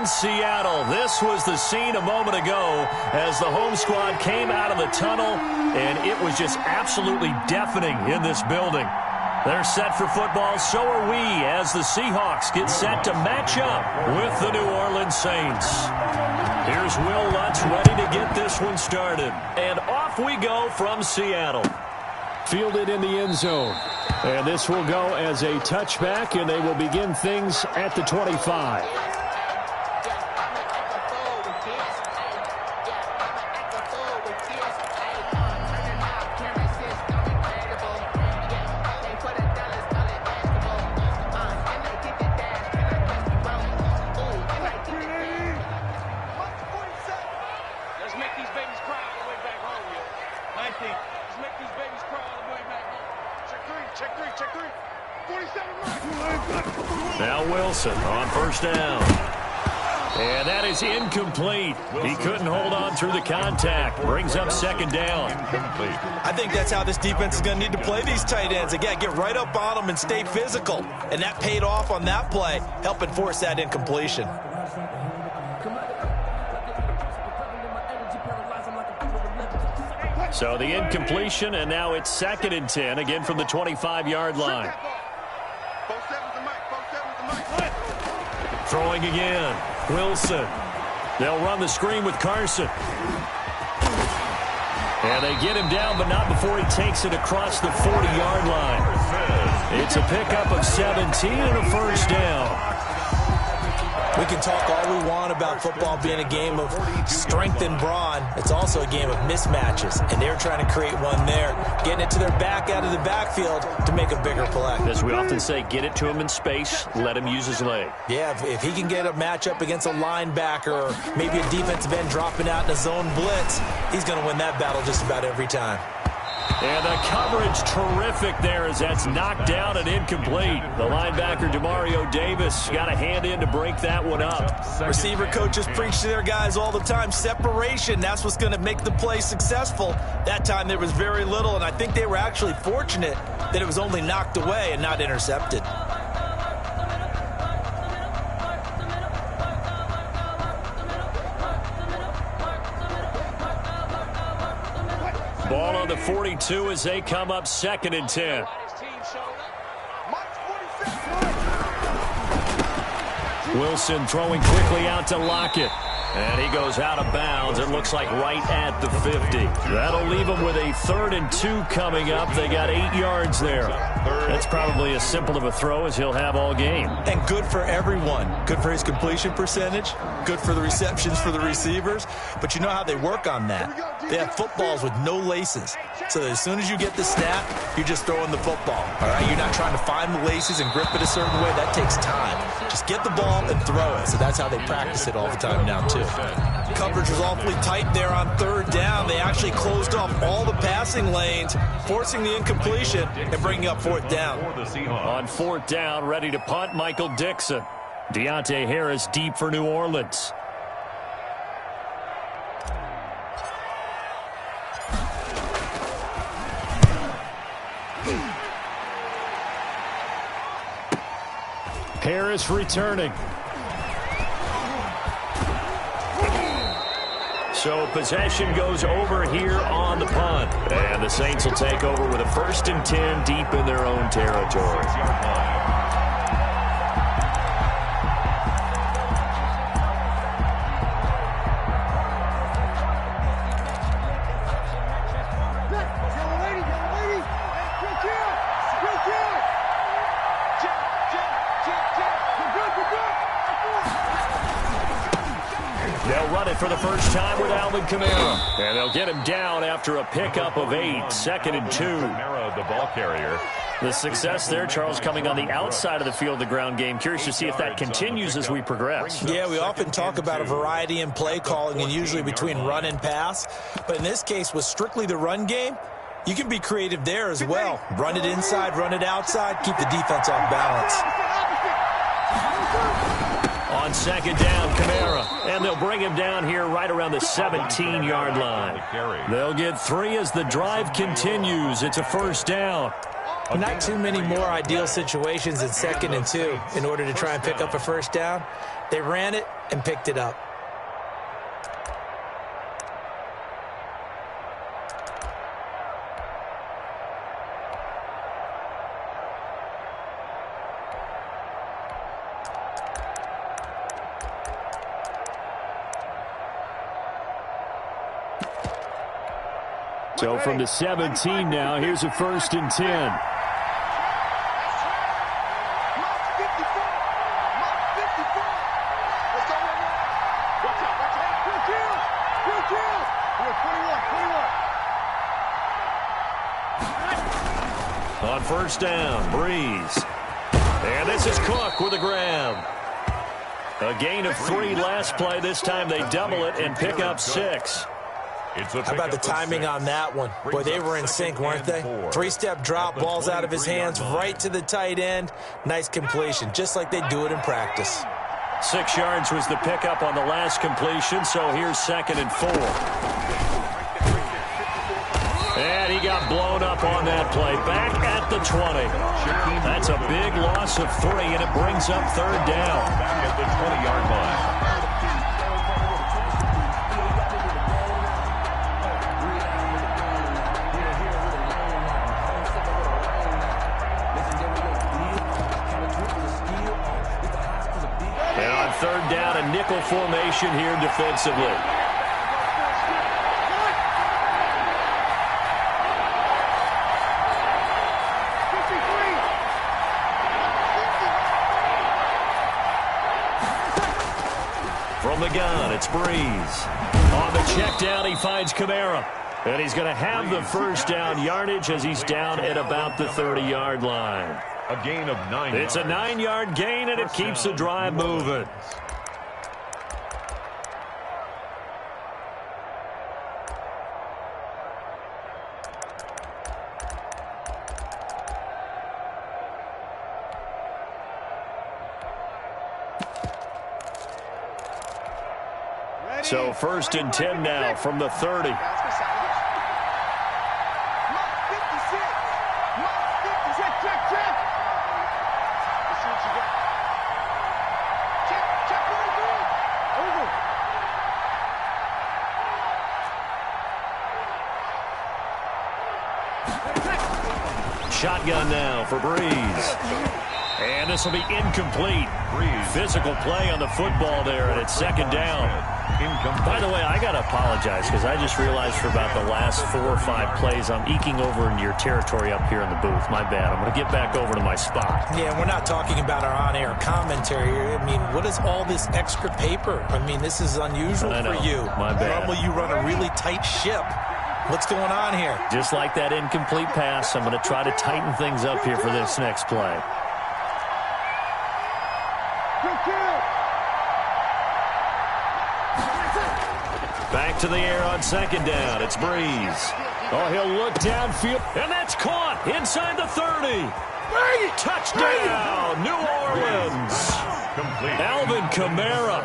Seattle. This was the scene a moment ago as the home squad came out of the tunnel, and it was just absolutely deafening in this building. They're set for football, so are we, as the Seahawks get set to match up with the New Orleans Saints. Here's Will Lutz ready to get this one started. And off we go from Seattle. Fielded in the end zone. And this will go as a touchback, and they will begin things at the 25. Now Wilson on first down. And that is incomplete. He couldn't hold on through the contact. Brings up second down. I think that's how this defense is going to need to play these tight ends. They got to get right up on them and stay physical. And that paid off on that play, helping force that incompletion. So the incompletion, and now it's 2nd and 10, again from the 25-yard line. Throwing again. Wilson. They'll run the screen with Carson. And they get him down, but not before he takes it across the 40-yard line. It's a pickup of 17 and a first down. We can talk all we want about football being a game of strength and brawn. It's also a game of mismatches, and they're trying to create one there, getting it to their back out of the backfield to make a bigger play. As we often say, get it to him in space, let him use his leg. Yeah, if he can get a matchup against a linebacker or maybe a defensive end dropping out in a zone blitz, he's going to win that battle just about every time. And the coverage terrific there as that's knocked down and incomplete. The linebacker, Demario Davis, got a hand in to break that one up. Receiver coaches preach to their guys all the time. Separation, that's what's going to make the play successful. That time there was very little, and I think they were actually fortunate that it was only knocked away and not intercepted. Ball on the 42 as they come up 2nd and 10. Wilson throwing quickly out to Lockett. And he goes out of bounds. It looks like right at the 50. That'll leave him with a 3rd and 2 coming up. They got 8 yards there. That's probably as simple of a throw as he'll have all game. And good for everyone. Good for his completion percentage. Good for the receptions for the receivers. But you know how they work on that. They have footballs with no laces. So that as soon as you get the snap, you're just throwing the football. All right, you're not trying to find the laces and grip it a certain way. That takes time. Just get the ball and throw it. So that's how they practice it all the time now, too. Coverage was awfully tight there on 3rd down. They actually closed off all the passing lanes, forcing the incompletion and bringing up 4th down. On 4th down, ready to punt, Michael Dixon. Deontay Harris deep for New Orleans. Harris returning. So possession goes over here on the punt. And the Saints will take over with a 1st and 10 deep in their own territory. They'll run it for the first time with Alvin Kamara. And they'll get him down after a pickup of 8. 2nd and 2. Kamara, the ball carrier. The success there, Charles, coming on the outside of the field, the ground game. Curious to see if that continues as we progress. Yeah, we often talk about a variety in play calling and usually between run and pass. But in this case, with strictly the run game, you can be creative there as well. Run it inside, run it outside, keep the defense off balance. On 2nd down, Kamara. And they'll bring him down here right around the 17-yard line. They'll get 3 as the drive continues. It's a 1st down. Not too many more ideal situations in 2nd and 2 in order to try and pick up a 1st down. They ran it, and picked it up. So from the 17 now, here's a 1st and 10. On 1st down, Breeze. And this is Cook with a grab. A gain of 3 last play. This time they double it and pick up 6. How about the timing on that one? Boy, they were in sync, weren't they? 3-step drop, balls out of his hands, right to the tight end. Nice completion, just like they do it in practice. 6 yards was the pickup on the last completion, so here's 2nd and 4. And he got blown up on that play. Back at the 20. That's a big loss of 3, and it brings up 3rd down. Back at the 20-yard line. And on 3rd down, a nickel formation here defensively. From the gun, it's Breeze. On the check down, he finds Kamara. And he's going to have the 1st down yardage as he's down at about the 30-yard line. A gain of 9 It's a 9-yard gain, and it keeps the drive moving. So 1st and 10 now from the 30. Shotgun now for Breeze. And this will be incomplete. Physical play on the football there, and it's 2nd down. By the way, I got to apologize because I just realized for about the last 4 or 5 plays I'm eking over into your territory up here in the booth. My bad. I'm going to get back over to my spot. Yeah, we're not talking about our on-air commentary here. I mean, what is all this extra paper? I mean, this is unusual for you. My bad. Normally you run a really tight ship. What's going on here? Just like that incomplete pass, I'm going to try to tighten things up here for this next play. Back to the air on 2nd down. It's Breeze. Oh, he'll look downfield. And that's caught inside the 30. Touchdown, New Orleans. Alvin Kamara,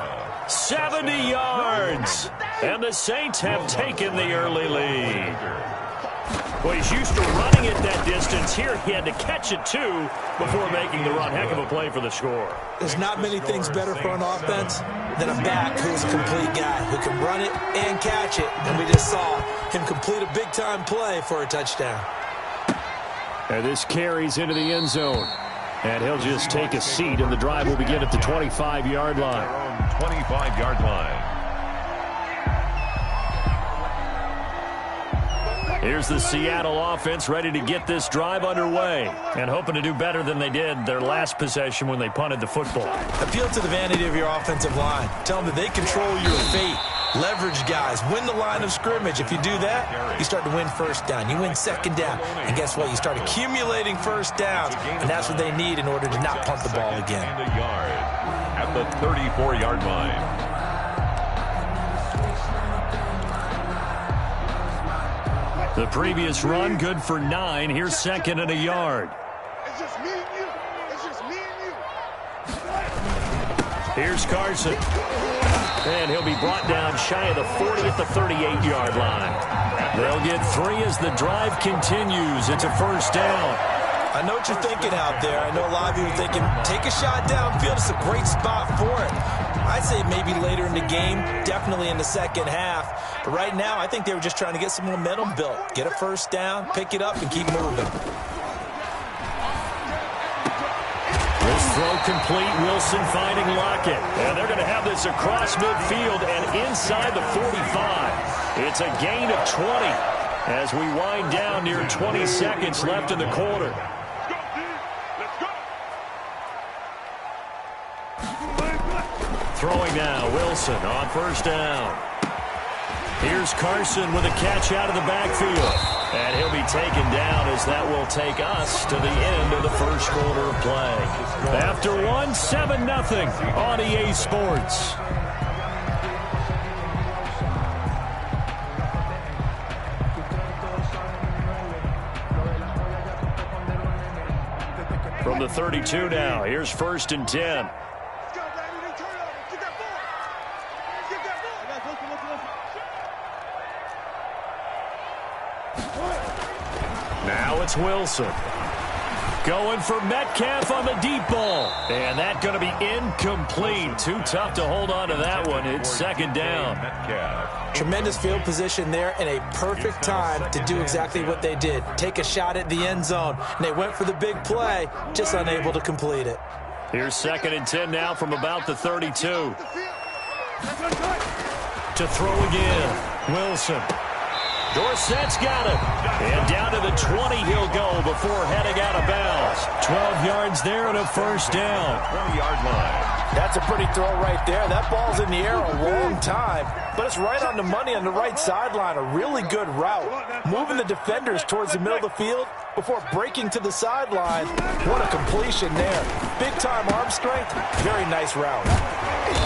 70 yards. And the Saints have taken the early lead. Well, he's used to running it that distance. Here he had to catch it, too, before making the run. Heck of a play for the score. There's not many things better for an offense than a back who's a complete guy, who can run it and catch it. And we just saw him complete a big-time play for a touchdown. And this carries into the end zone. And he'll just take a seat, and the drive will begin at the 25-yard line. 25-yard line. Here's the Seattle offense ready to get this drive underway and hoping to do better than they did their last possession when they punted the football. Appeal to the vanity of your offensive line. Tell them that they control your fate. Leverage guys. Win the line of scrimmage. If you do that, you start to win 1st down. You win 2nd down. And guess what? You start accumulating 1st downs. And that's what they need in order to not punt the ball again. And a yard at the 34-yard line. The previous run, good for 9. Here's 2nd and a yard. It's just me and you. It's just me and you. Here's Carson. And he'll be brought down shy of the 40 at the 38-yard line. They'll get 3 as the drive continues. It's a 1st down. I know what you're thinking out there. I know a lot of you are thinking, take a shot downfield. It's a great spot for it. I'd say maybe later in the game, definitely in the second half. But right now, I think they were just trying to get some momentum built. Get a first down, pick it up, and keep moving. This throw complete. Wilson finding Lockett. And they're going to have this across midfield and inside the 45. It's a gain of 20 as we wind down near 20 seconds left in the quarter. Throwing now, Wilson on first down. Here's Carson with a catch out of the backfield. And he'll be taken down as that will take us to the end of the first quarter of play. After one, 7-0 on EA Sports. From the 32 now, here's 1st and 10. Now it's Wilson. Going for Metcalf on the deep ball. And that's going to be incomplete. Too tough to hold on to that one. It's 2nd down. Tremendous field position there and a perfect time to do exactly what they did. Take a shot at the end zone. And they went for the big play, just unable to complete it. Here's 2nd and 10 now from about the 32. To throw again. Wilson. Dorsett's got it. And down to the 20 he'll go before heading out of bounds. 12 yards there and a first down. 20-yard line. That's a pretty throw right there. That ball's in the air a long time, but it's right on the money on the right sideline. A really good route. Moving the defenders towards the middle of the field before breaking to the sideline. What a completion there. Big-time arm strength. Very nice route.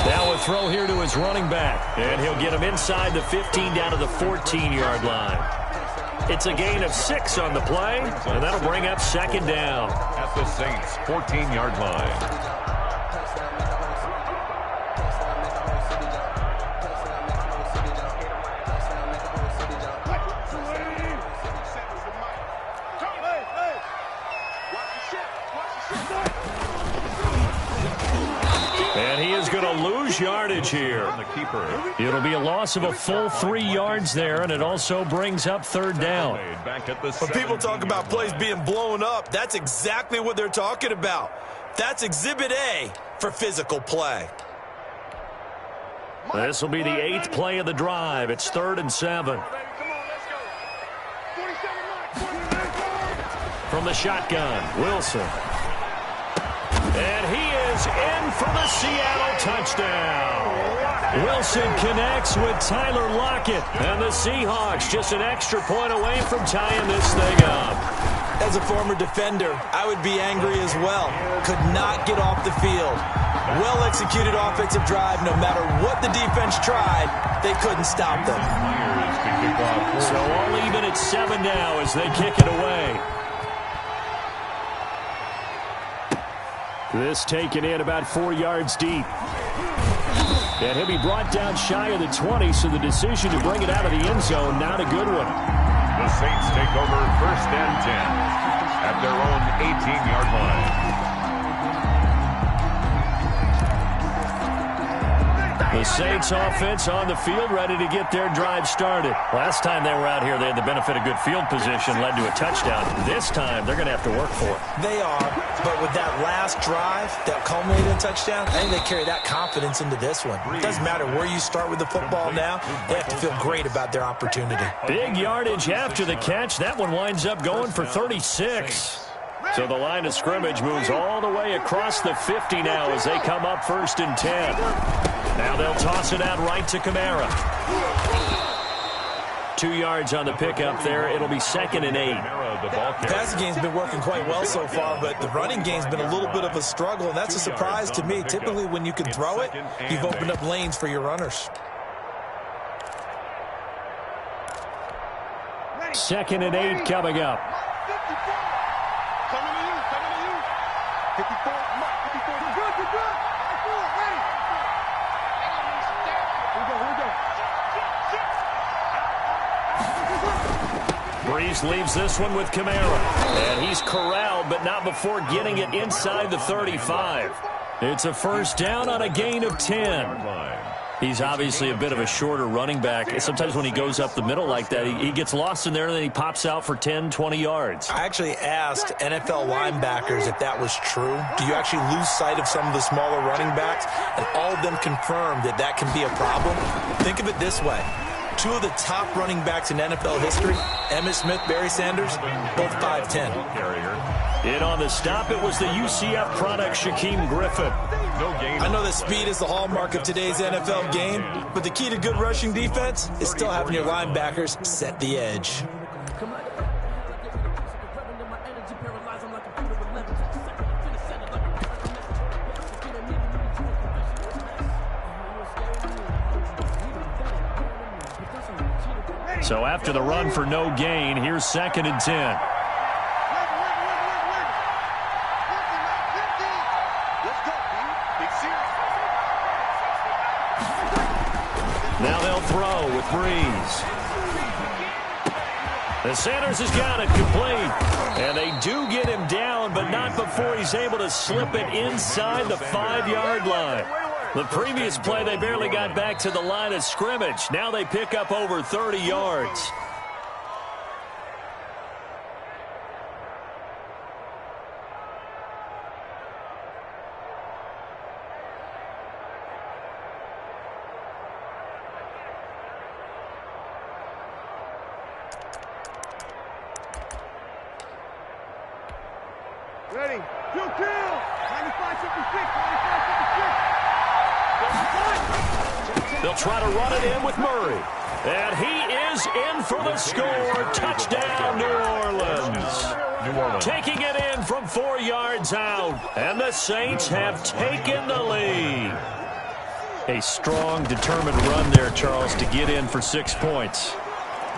Now a throw here to his running back. And he'll get him inside the 15 down to the 14-yard line. It's a gain of 6 on the play, and that'll bring up 2nd down. At the Saints' 14-yard line. And he is going to lose yardage here. It'll be a loss of a full 3 yards there, and it also brings up 3rd down. When people talk about plays being blown up, that's exactly what they're talking about. That's Exhibit A for physical play. This will be the 8th play of the drive. It's 3rd and 7. From the shotgun, Wilson. And he is in for the Seattle touchdown. Wilson connects with Tyler Lockett. And the Seahawks just an extra point away from tying this thing up. As a former defender, I would be angry as well. Could not get off the field. Well-executed offensive drive. No matter what the defense tried, they couldn't stop them. So all even at 7 now as they kick it away. This taken in about 4 yards deep. And he'll be brought down shy of the 20, so the decision to bring it out of the end zone, not a good one. The Saints take over 1st and 10 at their own 18-yard line. The Saints offense on the field, ready to get their drive started. Last time they were out here, they had the benefit of good field position, led to a touchdown. This time, they're going to have to work for it. They are, but with that last drive that culminated in a touchdown, I think they carry that confidence into this one. It doesn't matter where you start with the football now, they have to feel great about their opportunity. Big yardage after the catch. That one winds up going for 36. So the line of scrimmage moves all the way across the 50 now as they come up 1st and 10. Now they'll toss it out right to Kamara. 2 yards on the pickup there. It'll be 2nd and 8. The passing game's been working quite well so far, but the running game's been a little bit of a struggle, and that's a surprise to me. Typically, when you can throw it, you've opened up lanes for your runners. 2nd and 8 coming up. Breeze leaves this one with Kamara. And he's corralled, but not before getting it inside the 35. It's a first down on a gain of 10. He's obviously a bit of a shorter running back. Sometimes when he goes up the middle like that, he gets lost in there, and then he pops out for 10, 20 yards. I actually asked NFL linebackers if that was true. Do you actually lose sight of some of the smaller running backs? And all of them confirmed that that can be a problem. Think of it this way. Two of the top running backs in NFL history, Emmitt Smith, Barry Sanders, both 5'10". In on the stop, it was the UCF product, Shaquem Griffin. I know that speed is the hallmark of today's NFL game, but the key to good rushing defense is still having your linebackers set the edge. So after the run for no gain, here's 2nd and 10. Now they'll throw with Breeze. And Sanders has got it complete. And they do get him down, but not before he's able to slip it inside the 5-yard line. The previous play, they barely got back to the line of scrimmage. Now they pick up over 30 yards. Ready. Kill. 95-56. 95-56. They'll try to run it in with Murray. And he is in for the score. Touchdown, New Orleans. Taking it in from 4 yards out. And the Saints have taken the lead. A strong, determined run there, Charles, to get in for 6 points.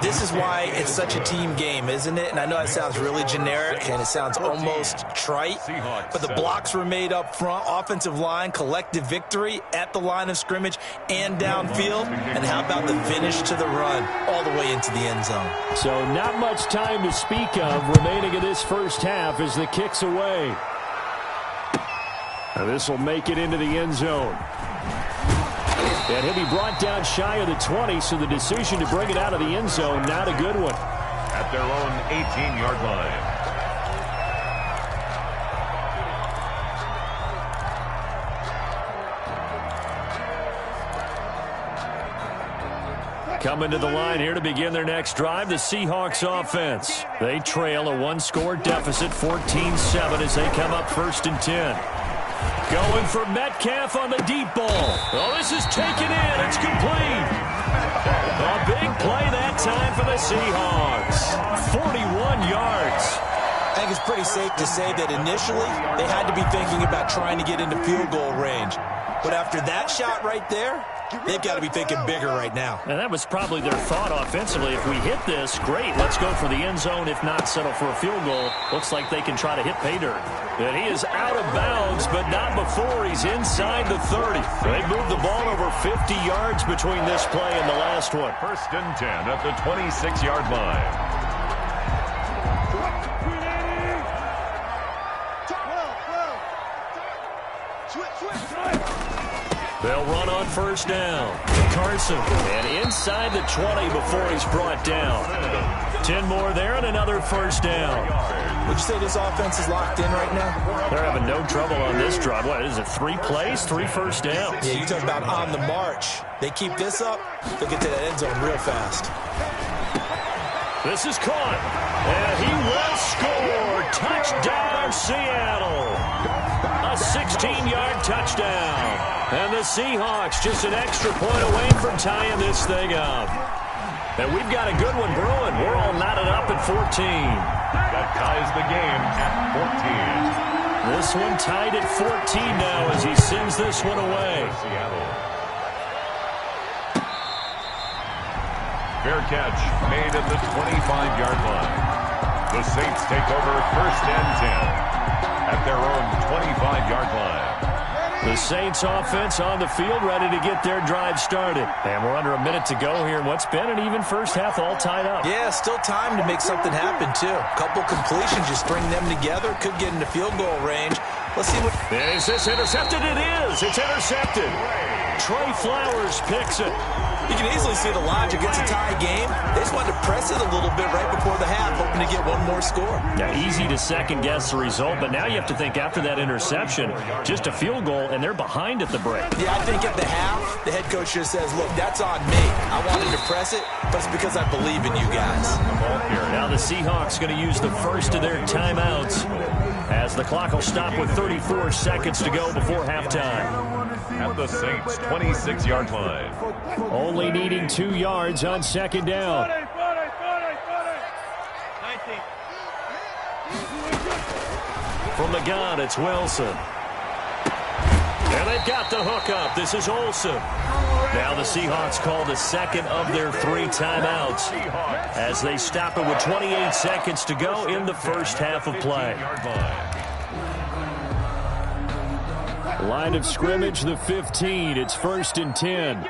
This is why it's such a team game, isn't it? And I know it sounds really generic and it sounds almost trite, but the blocks were made up front, offensive line, collective victory at the line of scrimmage and downfield. And how about the finish to the run all the way into the end zone? So not much time to speak of remaining in this first half as the kick's away. Now this will make it into the end zone. And he'll be brought down shy of the 20, so the decision to bring it out of the end zone, not a good one. At their own 18-yard line. Coming to the line here to begin their next drive, the Seahawks offense. They trail a one-score deficit, 14-7, as they come up 1st and 10. Going for Metcalf on the deep ball. Oh, this is taken in. It's complete. A big play that time for the Seahawks. 41 yards. I think it's pretty safe to say that initially they had to be thinking about trying to get into field goal range. But after that shot right there, they've got to be thinking bigger right now. And that was probably their thought offensively. If we hit this, great, let's go for the end zone. If not, settle for a field goal. Looks like they can try to hit pay dirt. And he is out of bounds, but not before he's inside the 30. They moved the ball over 50 yards between this play and the last one. 1st and 10 at the 26-yard line. They'll run on 1st down. Carson, and inside the 20 before he's brought down. 10 more there and another 1st down. Would you say this offense is locked in right now? They're having no trouble on this drive. What is it, 3 plays, 3 first downs? Yeah, you talk about on the march. They keep this up, they'll get to that end zone real fast. This is caught, and he will score. Touchdown, Seattle. A 16-yard touchdown. And the Seahawks just an extra point away from tying this thing up. And we've got a good one brewing. We're all knotted up at 14. That ties the game at 14. This one tied at 14 now as he sends this one away. Fair catch made at the 25-yard line. The Saints take over 1st and 10 at their own 25-yard line. The Saints offense on the field, ready to get their drive started. And we're under a minute to go here in what's been an even first half, all tied up. Yeah, still time to make something happen, too. A couple completions, you string them together, could get into field goal range. Let's see what... Is this intercepted? It is. It's intercepted. Trey Flowers picks it. You can easily see the logic. It's a tie game. They just wanted to press it a little bit right before the half, hoping to get one more score. Now, easy to second-guess the result, but now you have to think after that interception, just a field goal, and they're behind at the break. Yeah, I think at the half, the head coach just says, look, that's on me. I wanted to press it, but it's because I believe in you guys. Now the Seahawks going to use the first of their timeouts as the clock will stop with 34 seconds to go before halftime. At the Saints' 26-yard line. Only needing 2 yards on second down. From the gun, it's Wilson. And they've got the hook up. This is Olsen. Now the Seahawks call the second of their 3 timeouts as they stop it with 28 seconds to go in the first half of play. Line of scrimmage, the 15. It's 1st and 10.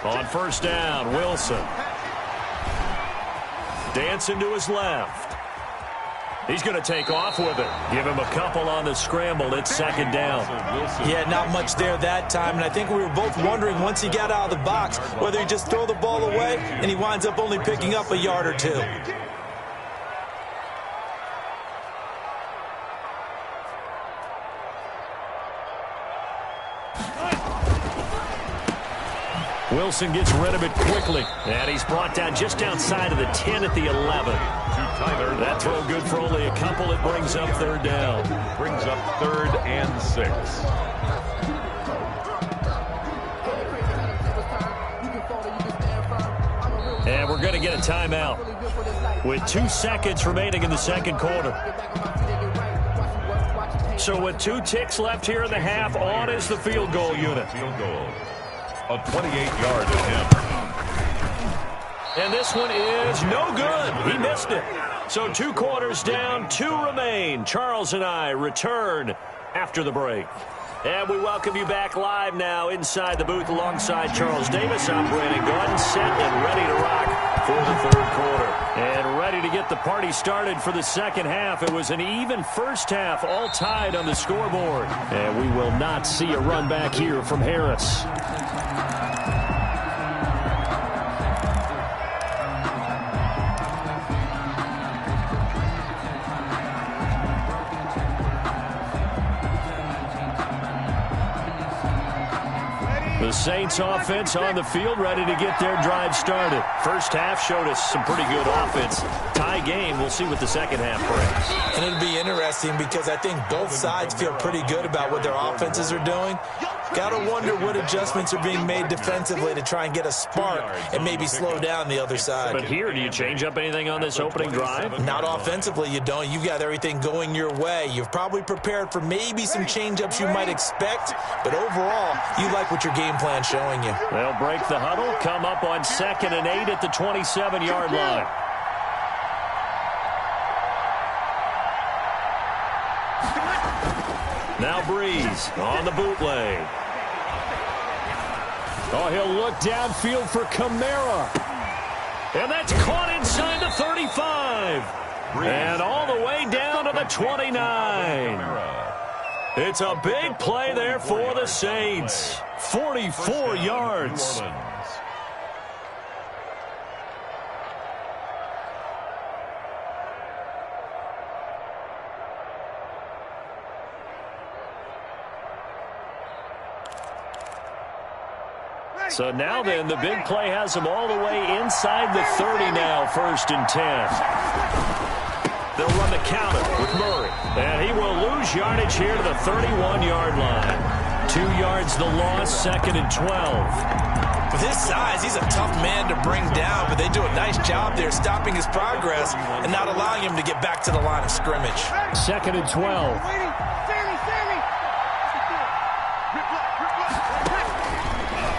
On first down, Wilson. Dancing to his left. He's going to take off with it. Give him a couple on the scramble. It's second down. Yeah, not much there that time. And I think we were both wondering once he got out of the box whether he just throw the ball away and he winds up only picking up a yard or 2. Wilson gets rid of it quickly. And he's brought down just outside of the 10 at the 11. That throw good for only a couple. It brings up third down. Brings up 3rd and 6. And we're going to get a timeout with 2 seconds remaining in the second quarter. So with 2 ticks left here in the half, on is the field goal unit. Field goal. A 28-yard attempt. And this one is no good. He missed it. So 2 quarters down, 2 remain. Charles and I return after the break. And we welcome you back live now inside the booth alongside Charles Davis. I'm Brandon Gordon, set and ready to rock for the 3rd quarter. And ready to get the party started for the second half. It was an even first half, all tied on the scoreboard. And we will not see a run back here from Harris. The Saints offense on the field, ready to get their drive started. First half showed us some pretty good offense. Tie game. We'll see what the second half brings. And it'll be interesting because I think both sides feel pretty good about what their offenses are doing. Got to wonder what adjustments are being made defensively to try and get a spark and maybe slow down the other side. But here, do you change up anything on this opening drive? Not offensively, you don't. You've got everything going your way. You've probably prepared for maybe some change-ups you might expect, but overall, you like what your game plan's showing you. They'll break the huddle, come up on 2nd and 8 at the 27-yard line. Now Breeze on the bootleg. Oh, he'll look downfield for Kamara. And that's caught inside the 35. And all the way down to the 29. It's a big play there for the Saints. 44 yards. So now then, the big play has him all the way inside the 30 now, 1st and 10. They'll run the counter with Murray. And he will lose yardage here to the 31-yard line. 2 yards the loss, 2nd and 12. With his size, he's a tough man to bring down, but they do a nice job there stopping his progress and not allowing him to get back to the line of scrimmage. 2nd and 12.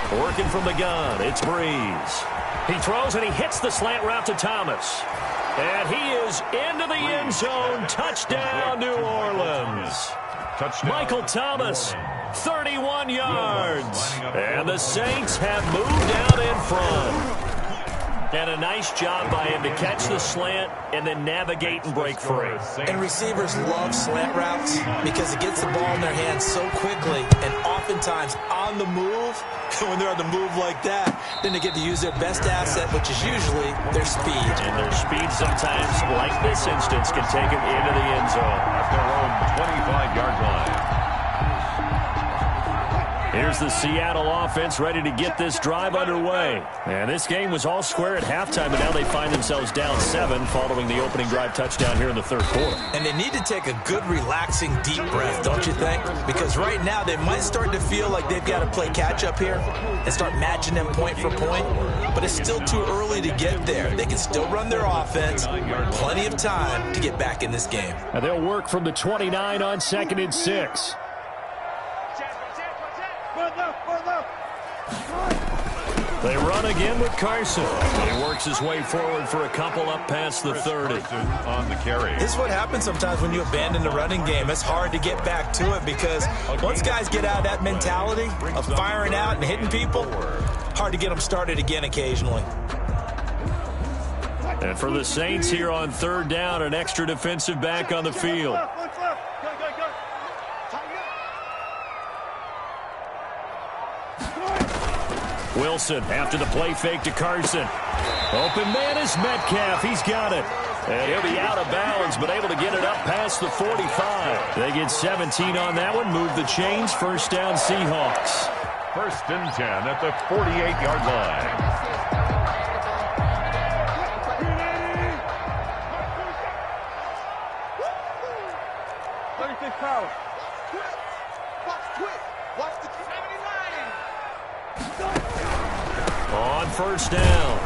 Working from the gun, it's Breeze. He throws and he hits the slant route to Thomas. And he is into the end zone. Touchdown, New Orleans. Touchdown. Michael Thomas, 31 yards. And the Saints have moved out in front. And a nice job by him to catch the slant and then navigate and break free. And receivers love slant routes because it gets the ball in their hands so quickly and oftentimes on the move. When they're on the move like that, then they get to use their best asset, which is usually their speed. And their speed sometimes, like this instance, can take them into the end zone. At their own 25-yard line. Here's the Seattle offense ready to get this drive underway. And this game was all square at halftime, but now they find themselves down 7 following the opening drive touchdown here in the third quarter. And they need to take a good, relaxing, deep breath, don't you think? Because right now they might start to feel like they've got to play catch-up here and start matching them point for point. But it's still too early to get there. They can still run their offense. Plenty of time to get back in this game. And they'll work from the 29 on 2nd and 6. They run again with Carson. He works his way forward for a couple up past the 30. On the carry. This is what happens sometimes when you abandon the running game. It's hard to get back to it because once guys get out of that mentality of firing out and hitting people, hard to get them started again occasionally. And for the Saints here on 3rd down, an extra defensive back on the field. Wilson after the play fake to Carson. Open man is Metcalf. He's got it. And he'll be out of bounds, but able to get it up past the 45. They get 17 on that one. Move the chains. First down, Seahawks. 1st and 10 at the 48-yard line. On 1st down,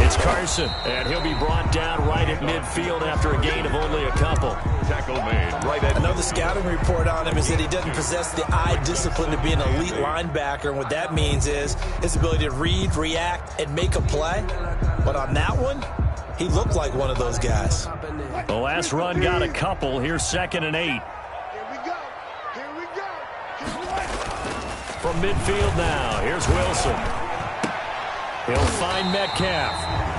it's Carson, and he'll be brought down right at midfield after a gain of only a couple. Tackle made right at. Another scouting report on him is that he doesn't possess the eye discipline to be an elite linebacker, and what that means is his ability to read, react, and make a play. But on that one, he looked like one of those guys. The last run got a couple. Here's 2nd and 8. Here we go. Here we go. From midfield now, here's Wilson. He'll find Metcalf.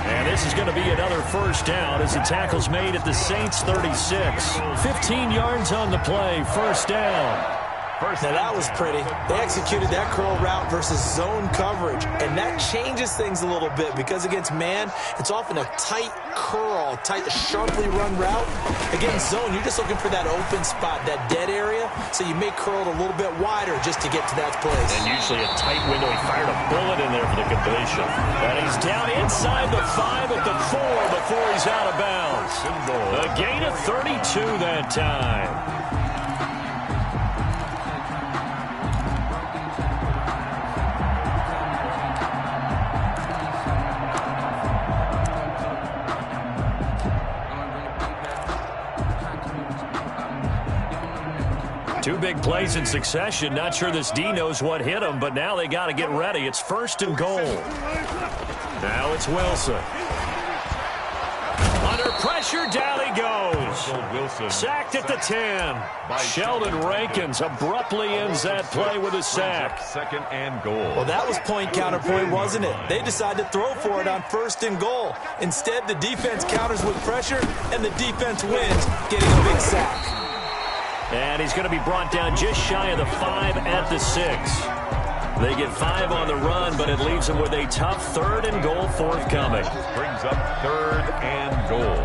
And this is going to be another 1st down as the tackle's made at the Saints 36. 15 yards on the play, 1st down. Now that was pretty. They executed that curl route versus zone coverage, and that changes things a little bit because against man, it's often a tight curl, tight, sharply run route. Against zone, you're just looking for that open spot, that dead area, so you may curl it a little bit wider just to get to that place. And usually a tight window. He fired a bullet in there for the completion. And he's down inside the 5 at the 4 before he's out of bounds. A gain of 32 that time. Two big plays in succession. Not sure this D knows what hit him, but now they got to get ready. It's 1st and goal. Now it's Wilson. Under pressure, down he goes. Sacked at the 10. Sheldon Rankins abruptly ends that play with a sack. 2nd and goal. Well, that was point counterpoint, wasn't it? They decided to throw for it on 1st and goal. Instead, the defense counters with pressure, and the defense wins, getting a big sack. And he's going to be brought down just shy of the 5 at the 6. They get 5 on the run, but it leaves them with a tough 3rd and goal forthcoming. Brings up 3rd and goal.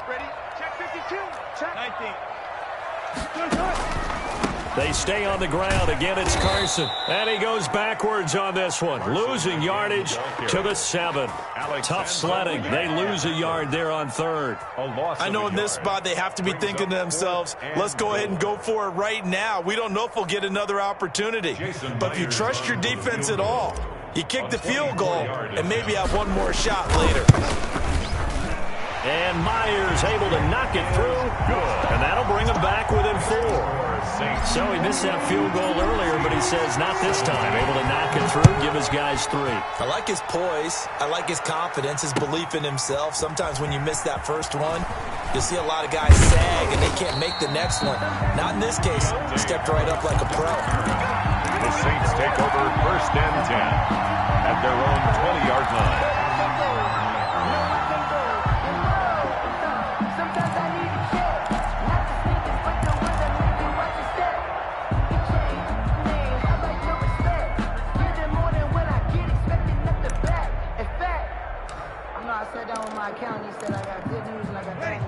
Ready? Check 52. Check 19. They stay on the ground. Again, it's Carson. And he goes backwards on this one. Losing yardage to the 7. Tough sledding. They lose a yard there on 3rd. I know in this spot they have to be thinking to themselves, let's go ahead and go for it right now. We don't know if we'll get another opportunity. But if you trust your defense at all, you kick the field goal and maybe have one more shot later. And Myers able to knock it through. Good. And that'll bring him back within 4. So he missed that field goal earlier, but he says not this time. Able to knock it through, give his guys 3. I like his poise. I like his confidence, his belief in himself. Sometimes when you miss that first one, you'll see a lot of guys sag and they can't make the next one. Not in this case. He stepped right up like a pro. The Saints take over 1st and 10 at their own 20-yard line.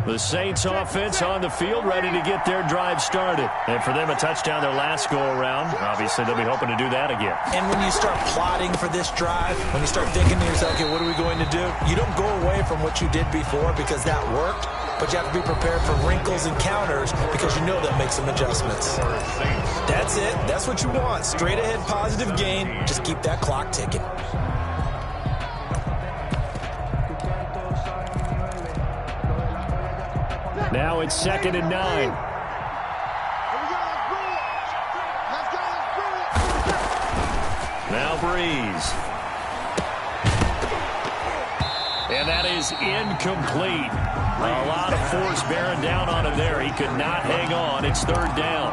The Saints offense on the field, ready to get their drive started. And for them, a touchdown their last go-around. Obviously, they'll be hoping to do that again. And when you start plotting for this drive, when you start thinking to yourself, okay, what are we going to do? You don't go away from what you did before because that worked, but you have to be prepared for wrinkles and counters because you know they'll make some adjustments. That's it. That's what you want. Straight ahead positive gain. Just keep that clock ticking. Now it's 2nd and 9. Now Breeze. And that is incomplete. A lot of force bearing down on him there. He could not hang on. It's 3rd down.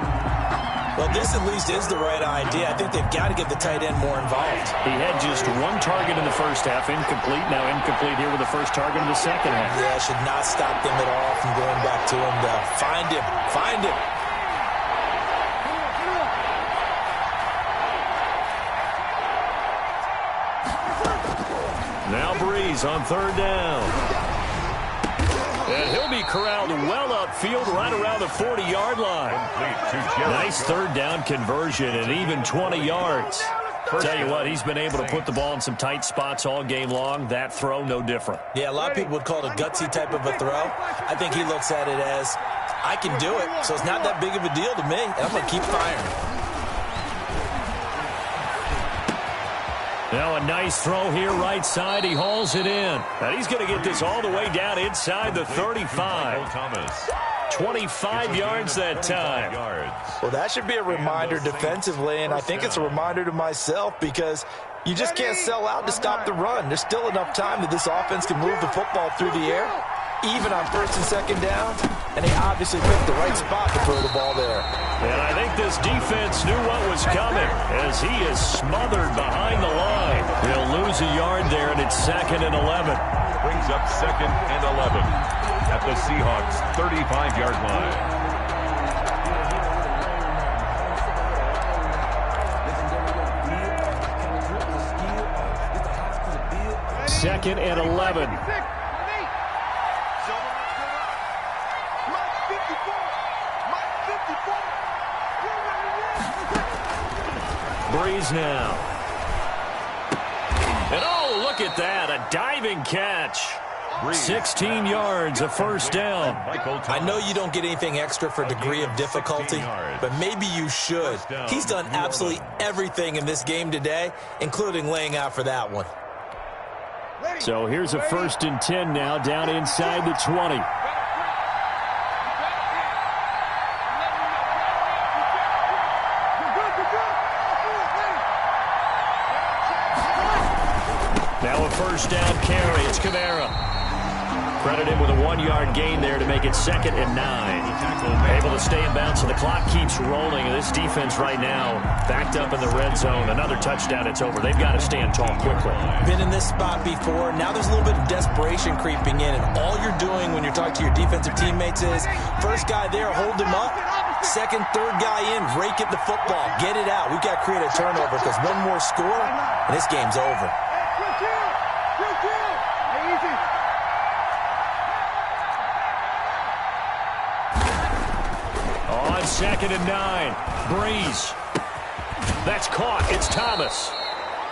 Well, this at least is the right idea. I think they've got to get the tight end more involved. He had just 1 target in the first half, incomplete. Now incomplete here with the first target in the second half. Yeah, should not stop them at all from going back to him. Find him. Find him. Now Breeze on 3rd down. And he'll be corralled well upfield right around the 40-yard line. Nice 3rd down conversion and even 20 yards. Tell you what, he's been able to put the ball in some tight spots all game long. That throw, no different. Yeah, a lot of people would call it a gutsy type of a throw. I think he looks at it as, I can do it, so it's not that big of a deal to me, and I'm going to keep firing. Now a nice throw here right side. He hauls it in. And he's going to get this all the way down inside the 35. 25 yards that time. Well, that should be a reminder defensively, and I think it's a reminder to myself because you just can't sell out to stop the run. There's still enough time that this offense can move the football through the air, even on 1st and 2nd downs, and they obviously picked the right spot to throw the ball there. And I think this defense knew what was coming as he is smothered behind the line. He'll lose a yard there, and it's 2nd and 11. Brings up 2nd and 11 at the Seahawks' 35-yard line. Second and 11. Breeze now. And oh, look at that, a diving catch. 16 yards, a 1st down. I know you don't get anything extra for degree of difficulty, but maybe you should. He's done absolutely everything in this game today, including laying out for that one. So here's a 1st and 10 now, down inside the 20. Now a 1st down carry. It's Kamara. Credit him with a 1-yard gain there to make it 2nd and 9. Able to stay in bounds, so the clock keeps rolling. This defense right now backed up in the red zone. Another touchdown, it's over. They've got to stand tall quickly. Been in this spot before. Now there's a little bit of desperation creeping in, and all you're doing when you're talking to your defensive teammates is, first guy there, hold him up. 2nd, 3rd guy in, rake at the football. Get it out. We've got to create a turnover because one more score, and this game's over. On 2nd and 9, Breeze. That's caught. It's Thomas.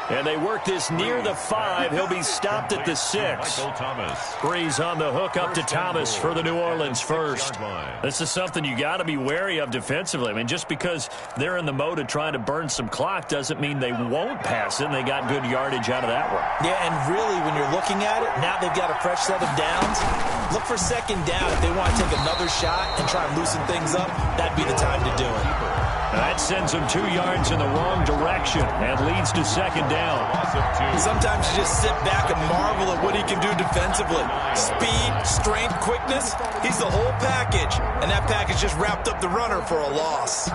And they work this near the 5. He'll be stopped at the 6. Breeze on the hook up to Thomas for the New Orleans first. This is something you got to be wary of defensively. I mean, just because they're in the mode of trying to burn some clock doesn't mean they won't pass it, and they got good yardage out of that one. Yeah, and really, when you're looking at it, now they've got a fresh set of downs. Look for second down. If they want to take another shot and try and loosen things up, that'd be the time to do it. That sends them 2 yards in the wrong direction and leads to second down. Sometimes you just sit back and marvel at what he can do defensively. Speed, strength, quickness, he's the whole package. And that package just wrapped up the runner for a loss.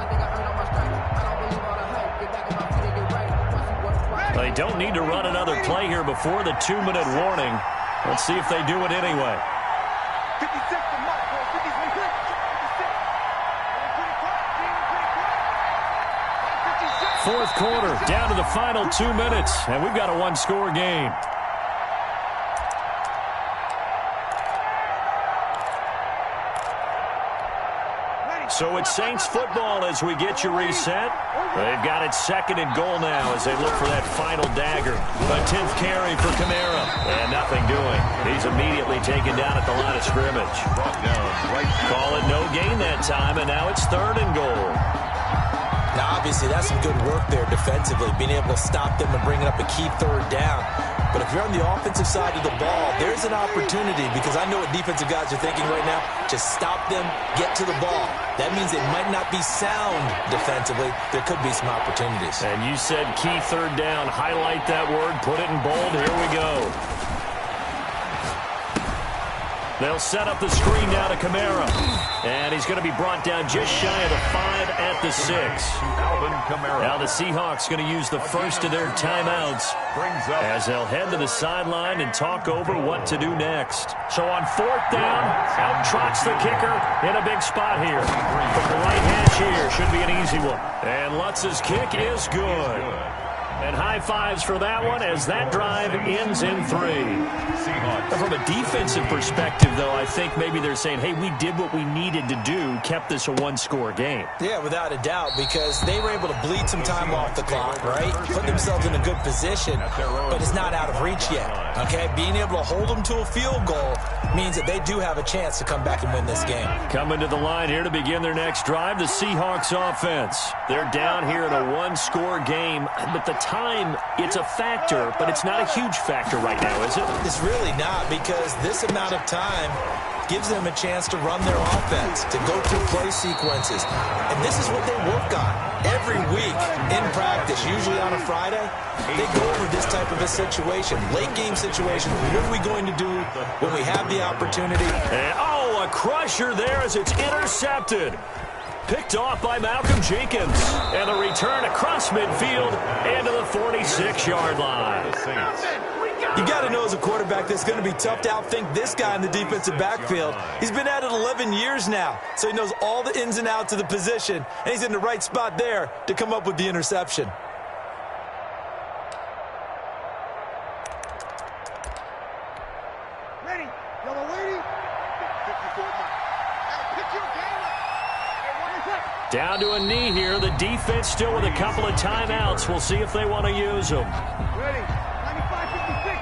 They don't need to run another play here before the 2-minute warning. Let's see if they do it anyway. 56 to Mark, 56. Fourth quarter, down to the final 2 minutes, and we've got a one-score game. So it's Saints football as we get you reset. They've got it second and goal now as they look for that final dagger. A 10th carry for Kamara, and nothing doing. He's immediately taken down at the line of scrimmage. Call it no gain that time, and now it's third and goal. Now, obviously, that's some good work there defensively, being able to stop them and bringing up a key third down. But if you're on the offensive side of the ball, there's an opportunity, because I know what defensive guys are thinking right now. Just stop them, get to the ball. That means they might not be sound defensively. There could be some opportunities. And you said key third down. Highlight that word. Put it in bold. Here we go. They'll set up the screen now to Kamara. And he's going to be brought down just shy of the 5 at the 6. Now the Seahawks going to use the first of their timeouts as they'll head to the sideline and talk over what to do next. So on fourth down, out trots the kicker in a big spot here. From the right hash here, should be an easy one. And Lutz's kick is good. And high fives for that one as that drive ends in 3. From a defensive perspective, though, I think maybe they're saying, hey, we did what we needed to do, kept this a one-score game. Yeah, without a doubt, because they were able to bleed some time off the clock, right? Put themselves in a good position, but it's not out of reach yet, okay? Being able to hold them to a field goal means that they do have a chance to come back and win this game. Coming to the line here to begin their next drive, the Seahawks offense. They're down here in a one-score game, but the time, it's a factor, but it's not a huge factor right now, is it? It's really not, because this amount of time gives them a chance to run their offense, to go through play sequences. And this is what they work on every week in practice, usually on a Friday. They go over this type of a situation, late game situation. What are we going to do when we have the opportunity? And, a crusher there as it's intercepted. Picked off by Malcolm Jenkins. And the return across midfield and to the 46-yard line. You got to know as a quarterback that's going to be tough to outthink this guy in the defensive backfield. He's been at it 11 years now, so he knows all the ins and outs of the position, and he's in the right spot there to come up with the interception. Ready, yellow lady. 54 miles. Pick your game up. Down to a knee here. The defense still with a couple of timeouts. We'll see if they want to use them. Ready. 95-56.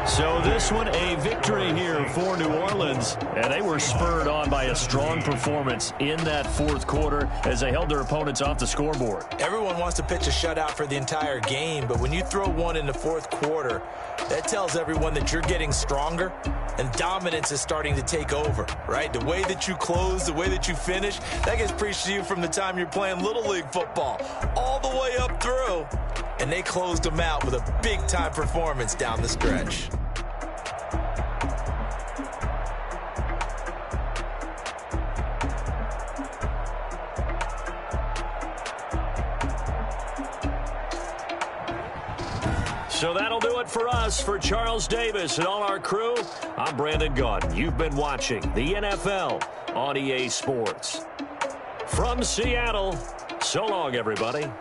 So this one, a victory here for New Orleans, and they were spurred on by a strong performance in that fourth quarter as they held their opponents off the scoreboard. Everyone wants to pitch a shutout for the entire game, but when you throw one in the fourth quarter, that tells everyone that you're getting stronger and dominance is starting to take over, right? The way that you close, the way that you finish, that gets preached to you from the time you're playing Little League football all the way up through, and they closed them out with a big-time performance down the stretch. So that'll do it for us. For Charles Davis and all our crew, I'm Brandon Gaudin. You've been watching the NFL on EA Sports. From Seattle, so long, everybody.